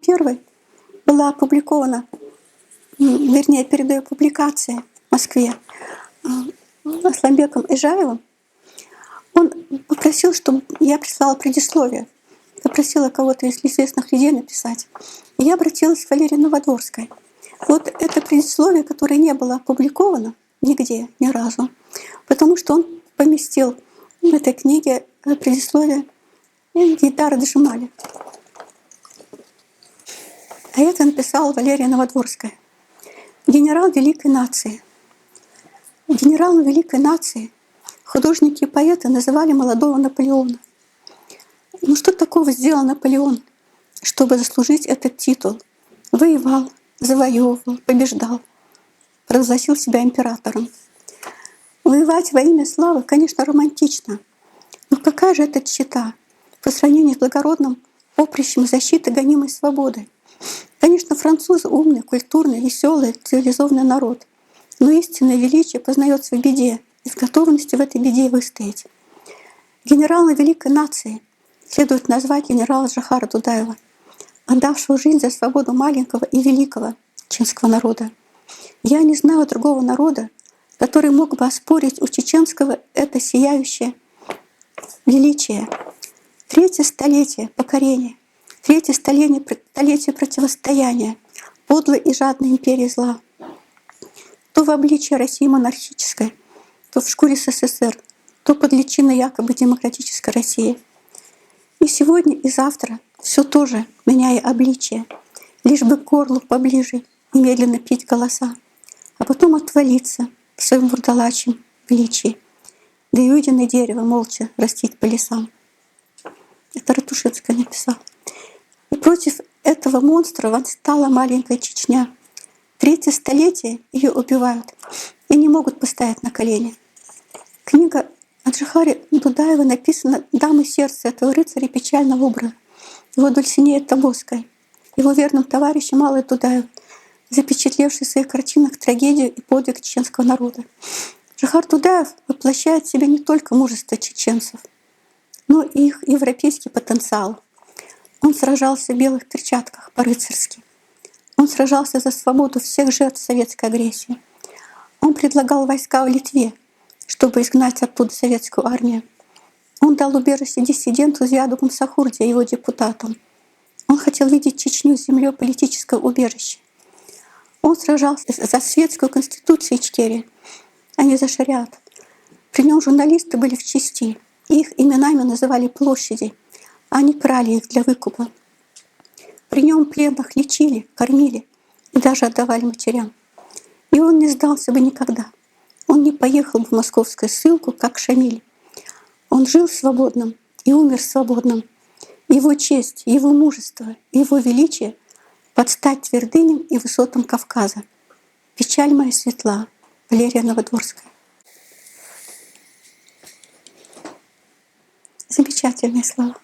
Первой была опубликована, вернее, перед ее публикацией в Москве Асланбеком Ижаевым. Он попросил, чтобы я прислала предисловие. Попросила кого-то из известных людей написать. И я обратилась к Валерии Новодворской. Вот это предисловие, которое не было опубликовано нигде, ни разу, потому что он поместил в этой книге предисловие Гейдара Джемали. А это написала Валерия Новодворская. Генерал великой нации. Генералом великой нации художники и поэты называли молодого Наполеона. Ну что такого сделал Наполеон, чтобы заслужить этот титул? Воевал, завоевывал, побеждал, провозгласил себя императором. Воевать во имя славы, конечно, романтично. Но какая же это тщета по сравнению с благородным поприщем защиты гонимой свободы? Конечно, французы умный, культурный, веселый, цивилизованный народ. Но истинное величие познается в беде и в готовности в этой беде выстоять. Генералом великой нации следует назвать генерала Джохара Дудаева, отдавшего жизнь за свободу маленького и великого чеченского народа. Я не знаю другого народа, который мог бы оспорить у чеченского это сияющее величие. Третье столетие покорения, третье столетие противостояния подлой и жадной империи зла. То в обличии России монархической, то в шкуре СССР, то под личиной якобы демократической России. И сегодня, и завтра все тоже, меняя обличие, лишь бы к горлу поближе и медленно пить голоса, а потом отвалиться в своем вурдалачьем величии, да и уйденное дерево молча растить по лесам. Это Ратушинская написала. И против этого монстра восстала маленькая Чечня. Третье столетие ее убивают и не могут поставить на колени. Книга о Джохаре Дудаеве написана дамой сердца этого рыцаря печального образа, его Дульсинея Тобольской, его верным товарищем Аллой Дудаев, запечатлевший в своих картинах трагедию и подвиг чеченского народа. Джохар Дудаев воплощает в себе не только мужество чеченцев, но и их европейский потенциал. Он сражался в белых перчатках по-рыцарски. Он сражался за свободу всех жертв советской агрессии. Он предлагал войска в Литве, чтобы изгнать оттуда советскую армию. Он дал убежище диссиденту Зиаду Гамсахурди и его депутатам. Он хотел видеть Чечню землей политического убежища. Он сражался за светскую конституцию Ичкерии, а не за шариат. При нем журналисты были в чести. Их именами называли площади, а они крали их для выкупа. При нем пленных лечили, кормили и даже отдавали матерям. И он не сдался бы никогда. Он не поехал бы в московскую ссылку, как Шамиль. Он жил свободным и умер свободным. Его честь, его мужество, его величие под стать твердыням и высотам Кавказа. Печаль моя светла. Валерия Новодворская. Замечательные слова.